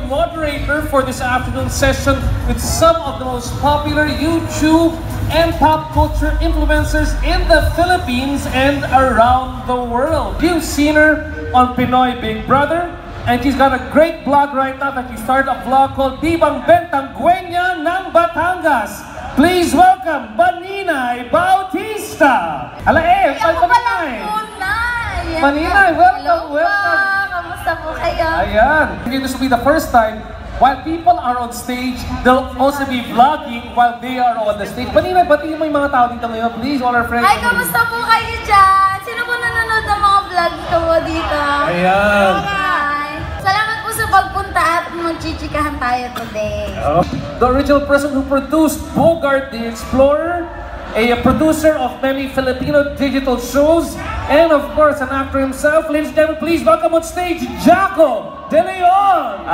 moderator for this afternoon session with some of the most popular YouTube and pop culture influencers in the Philippines and around the world. You've seen her on Pinoy Big Brother, and she's got a great blog right now that she started a vlog called Divang Bentang Guenya ng Batangas. Please welcome Maninay Bautista. Ala Maninay, welcome. Kamusta po kayo? Ayan. This will be the first time while people are on stage, they'll also be vlogging while they are on the stage. Maninay, batiin mo yung mga tao dito ngayon, please, all our friends. Hi, kamusta po kayo dyan? Sino po nanonood ng mga vlogs ko po dito? Ayan. Hi. Salamat po sa pagpunta at magchichikahan tayo today. The original person who produced Bogart the Explorer, a producer of many Filipino digital shows, and of course an actor himself. Ladies and gentlemen, please welcome on stage Jaco De Leon.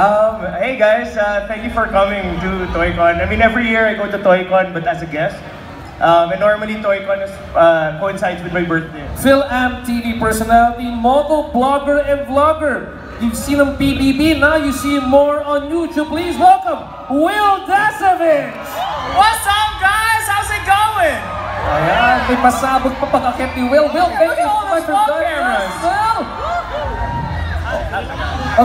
Hey guys, thank you for coming to ToyCon. I mean, every year I go to ToyCon, but as a guest. And normally ToyCon coincides with my birthday. Phil-Am TV personality, model, blogger, and vlogger. You've seen him PBB, now you see him more on YouTube. Please welcome Will Dasovich. What's up, guys? How's it going? Ayan, may pasabog pa pag-akit ni Will. Will, thank you so much for joining us. Will!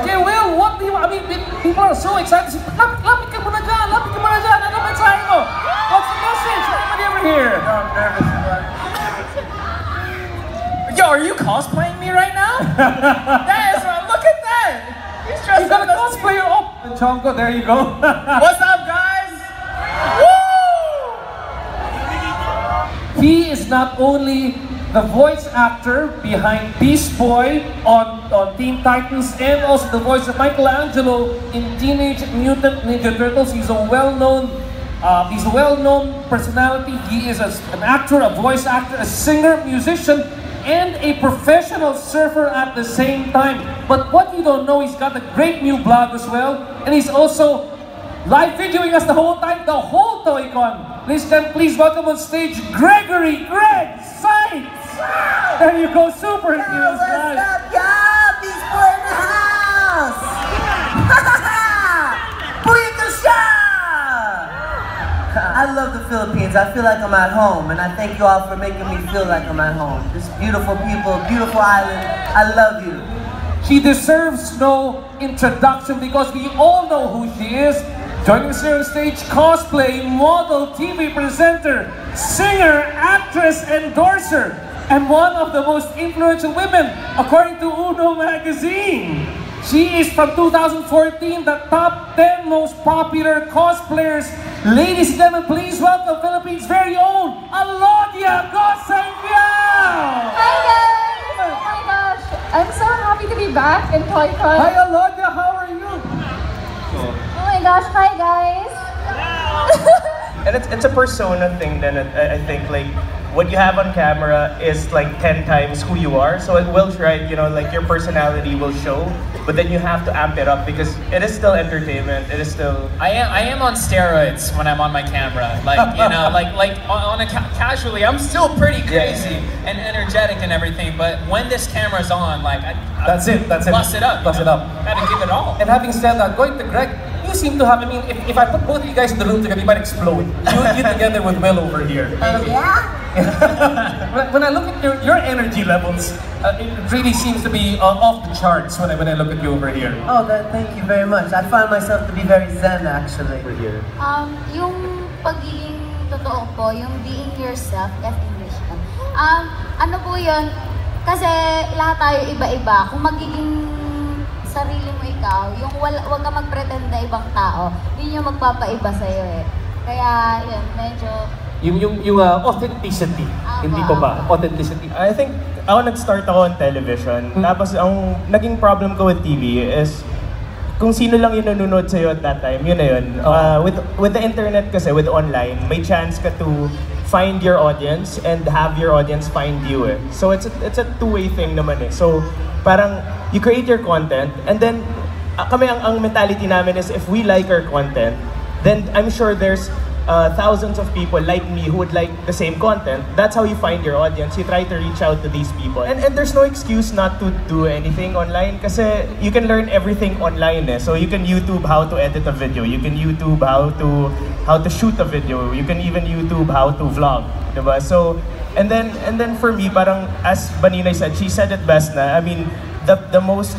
Okay, Will, what do you, I mean, people are so excited. Lapit ka muna dyan, Ano mensahe mo? What's the message? Everybody over here. I'm nervous. Yo, are you cosplaying me right now? That is, look at that! He's dressed You got a up as cosplayer up. Chonko, there you go. What's up, guys? Woo! He is not only the voice actor behind Beast Boy on Teen Titans and also the voice of Michelangelo in Teenage Mutant Ninja Turtles. He's a well-known personality. He is an actor, a voice actor, a singer, musician, and a professional surfer at the same time. But what you don't know, he's got a great new blog as well, and he's also live videoing us the whole time, the whole ToyCon. Please welcome on stage Gregory Greg Sites. There you go, super infused guys. What's up, y'all? Beast Boy in the house. Booyakasha! I love the Philippines. I feel like I'm at home, and I thank you all for making me feel like I'm at home. Just beautiful people, beautiful island. I love you. She deserves no introduction because we all know who she is. Joining us here on stage, cosplay, model, TV presenter, singer, actress, endorser, and one of the most influential women, according to Uno magazine. She is from 2014, the top 10 most popular cosplayers. Ladies and gentlemen, please welcome Philippines' very own Alodia Gosaypiao! Hi guys! Oh my gosh, I'm so happy to be back in ToyCon. Hi Alodia, how are you? Oh my gosh, hi guys! And it's a persona thing then I think, like what you have on camera is like 10 times who you are. So it will try, you know, like your personality will show, but then you have to amp it up because it is still entertainment. It is still. I am on steroids when I'm on my camera. Like, you know, casually, I'm still pretty crazy and energetic and everything. But when this camera's on, like, That's it. Bust it up. Bust it up. Gotta give it all. And having said that, going to Greg, you seem to have, I mean, if I put both of you guys in the room together, you might explode. You together with Will over here. Yeah? When I look at your energy levels, it really seems to be off the charts when I look at you over here. Oh, thank you very much. I find myself to be very zen, actually. Over here. Yung pagiging totoo po, yung being yourself, that's English. Ano po yun? Kasi lahat tayo iba-iba. Kung magiging sarili mo ikaw, yung wag ka mag-pretend na ibang tao, yun yung magpapaiba sa'yo eh. Kaya yun, medyo. Yung authenticity, hindi pa ba? Authenticity. I think ako nag-start ako on television. Tapos ang naging problem ko with TV is kung sino lang yung nanonood sa'yo at that time, yun na yun. With the internet kasi, with online, may chance ka to find your audience and have your audience find you eh. So it's a two-way thing naman eh. So parang you create your content and then kami ang mentality namin is if we like our content, then I'm sure there's thousands of people like me who would like the same content. That's how you find your audience. You try to reach out to these people. And there's no excuse not to do anything online kasi you can learn everything online. So you can YouTube how to edit a video. You can YouTube how to shoot a video. You can even YouTube how to vlog. Diba? So, and then for me, parang as Baninay said, she said it best na, I mean, the most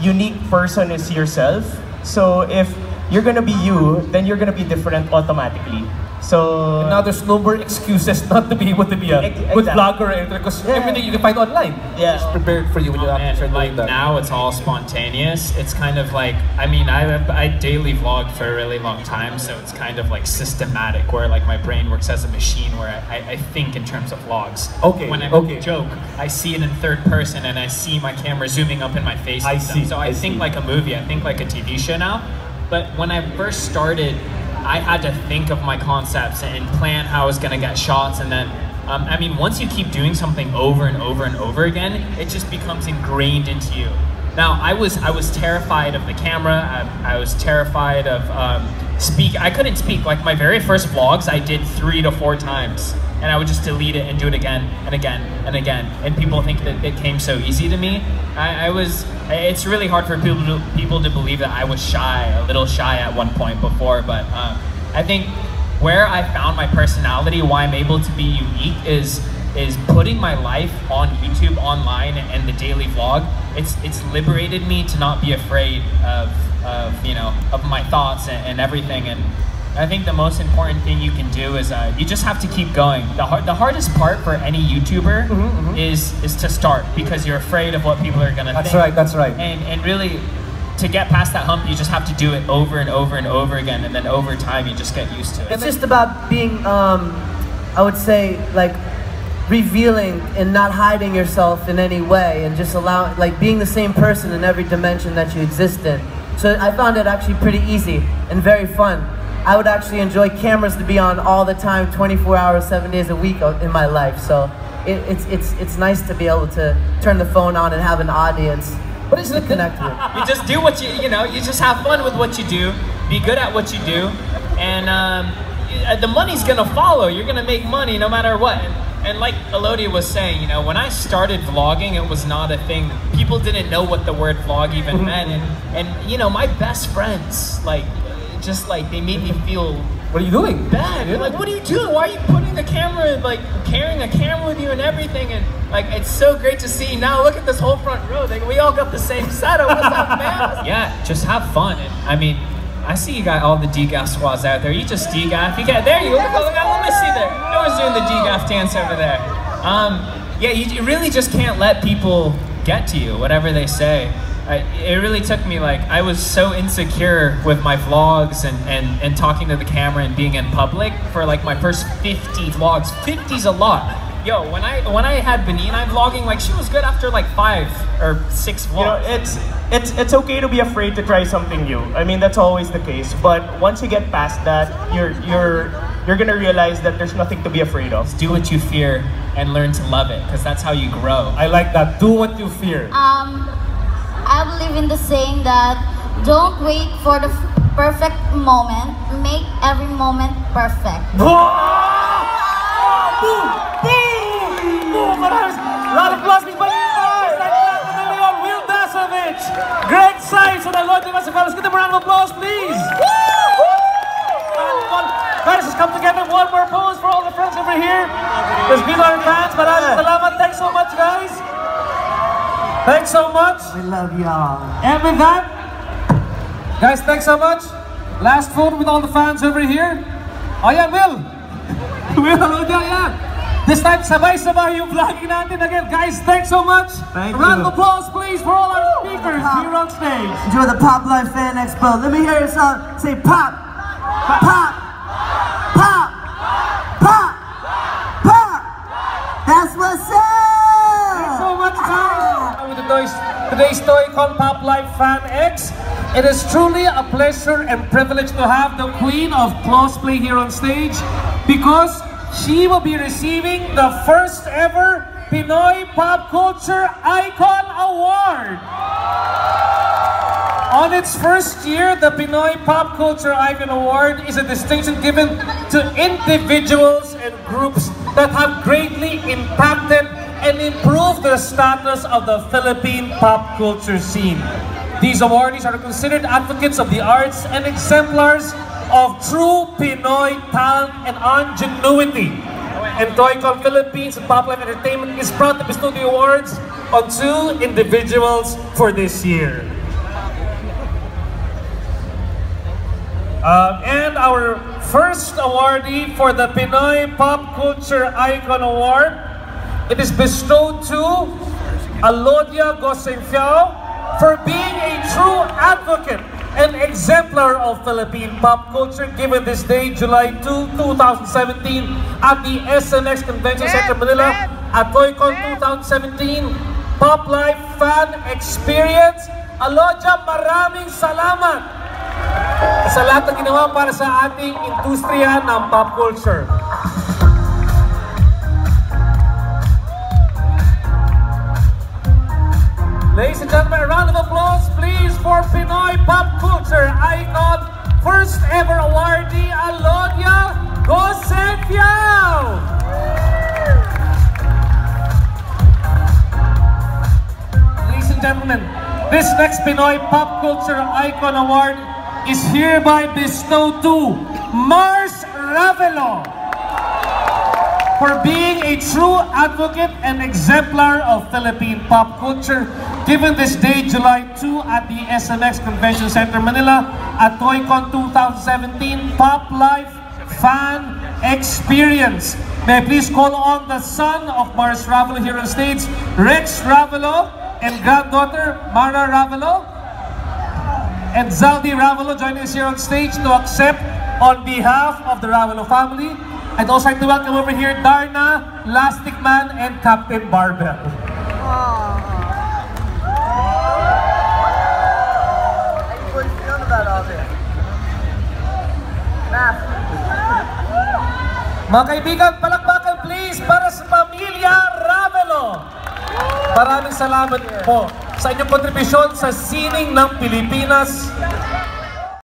unique person is yourself. So if you're gonna be you, then you're gonna be different automatically. So And now there's no more excuses not to be able to be a good vlogger because everything you can find online. Yeah. It's prepared for you when you have to start like doing that. now it's all spontaneous. It's kind of like, I mean, I daily vlogged for a really long time, so it's kind of like systematic where like my brain works as a machine where I think in terms of vlogs. Okay, When I okay. joke, I see it in third person and I see my camera zooming up in my face. I and stuff. see, So I think see. like a movie, I think like a TV show now. But when I first started, I had to think of my concepts and plan how I was gonna get shots, and then, I mean, once you keep doing something over and over and over again, it just becomes ingrained into you. Now, I was terrified of the camera. I was terrified of I couldn't speak. Like my very first vlogs, I did 3 to 4 times, and I would just delete it and do it again and again and again. And people think that it came so easy to me. It's really hard for people to believe that I was shy, a little shy at one point before. But I think where I found my personality, why I'm able to be unique, is putting my life on YouTube, online, and the daily vlog. It's liberated me to not be afraid of my thoughts and everything. And I think the most important thing you can do is you just have to keep going. The hardest part for any YouTuber is to start, because you're afraid of what people are gonna think. That's right. And really, to get past that hump, you just have to do it over and over and over again, and then over time you just get used to it. It's just about being, I would say, like, revealing and not hiding yourself in any way, and just being the same person in every dimension that you exist in. So I found it actually pretty easy and very fun. I would actually enjoy cameras to be on all the time, 24 hours, 7 days a week in my life. So it's nice to be able to turn the phone on and have an audience. What is it connect with? You just do what you just have fun with what you do, be good at what you do, and the money's gonna follow. You're gonna make money no matter what. And like Elodia was saying, when I started vlogging, it was not a thing. People didn't know what the word vlog even meant, and my best friends, they made me feel, What are you doing? bad. They're like, what are you doing? Why are you putting the camera, carrying a camera with you and everything? And it's so great to see. Now look at this whole front row. We all got the same setup. What's up, man? Yeah, just have fun. And I mean, I see you got all the DGAF squads out there. You just DGAF. You got, there you go. Let me see there. No one's doing the DGAF dance over there. Yeah, you really just can't let people get to you, whatever they say. It really took me, I was so insecure with my vlogs and talking to the camera and being in public for my first 50 vlogs. 50's a lot. Yo, when I had Benina vlogging, she was good after 5 or 6 vlogs. It's okay to be afraid to try something new. I mean, that's always the case. But once you get past that, you're gonna realize that there's nothing to be afraid of. Do what you fear and learn to love it, because that's how you grow. I like that. Do what you fear. I believe in the saying that don't wait for the perfect moment, make every moment perfect. Boom! Boom! Round of applause, please. Will Dasovich, Greg Sides, and Elodia Masacalos. Give them a round of applause, please. Guys, let's come together. One more pose for all the friends over here. Let's be our fans. Maraming salamat. Thanks so much, guys. Thanks so much. We love y'all. And with that, guys, thanks so much. Last photo with all the fans over here. Oh yeah, Will. Will, yeah. This time, sabay-sabay yung vlogging natin again. Guys, thanks so much. Thank you. Round of applause, please, for all our speakers here on stage. Enjoy the Pop Life Fan Expo. Let me hear you say pop, pop, pop, pop, pop. That's what's up. Thanks so much, guys. With today's Toycon Pop Life Fan X, it is truly a pleasure and privilege to have the Queen of Cosplay here on stage, because she will be receiving the first ever Pinoy Pop Culture Icon Award. On its first year, the Pinoy Pop Culture Icon Award is a distinction given to individuals and groups that have greatly impacted and improved the status of the Philippine pop culture scene. These awardees are considered advocates of the arts and exemplars of true Pinoy talent and ingenuity. And Toycon Philippines and Pop Life Entertainment is proud to bestow the awards on 2 individuals for this year. And our first awardee for the Pinoy Pop Culture Icon Award, it is bestowed to Alodia Gosengfiao for being a true advocate and exemplar of Philippine pop culture, given this day, July 2, 2017, at the SMX Convention Center, Manila, at Toycon 2017 Pop Life Fan Experience. Alodia, maraming salamat sa lahat ng ginawa para sa ating industriya ng pop culture. Ladies and gentlemen, a round of applause please for Pinoy Pop Culture Icon first ever awardee, Alodia Gosengfiao! Ladies and gentlemen, this next Pinoy Pop Culture Icon Award is hereby bestowed to Mars Ravelo for being a true advocate and exemplar of Philippine pop culture, given this day, July 2, at the SMX Convention Center, Manila, at Toycon 2017 Pop Life Fan Experience. May I please call on the son of Mars Ravelo here on stage, Rex Ravelo, and granddaughter, Mara Ravelo, and Zaldi Ravelo joining us here on stage to accept on behalf of the Ravelo family. I'd also like to welcome over here Darna, Lastic Man, and Captain Barbell. Mga kaibigan, palakpakan please para sa pamilya Ravelo. Maraming salamat po sa inyong kontribusyon sa sining ng Pilipinas.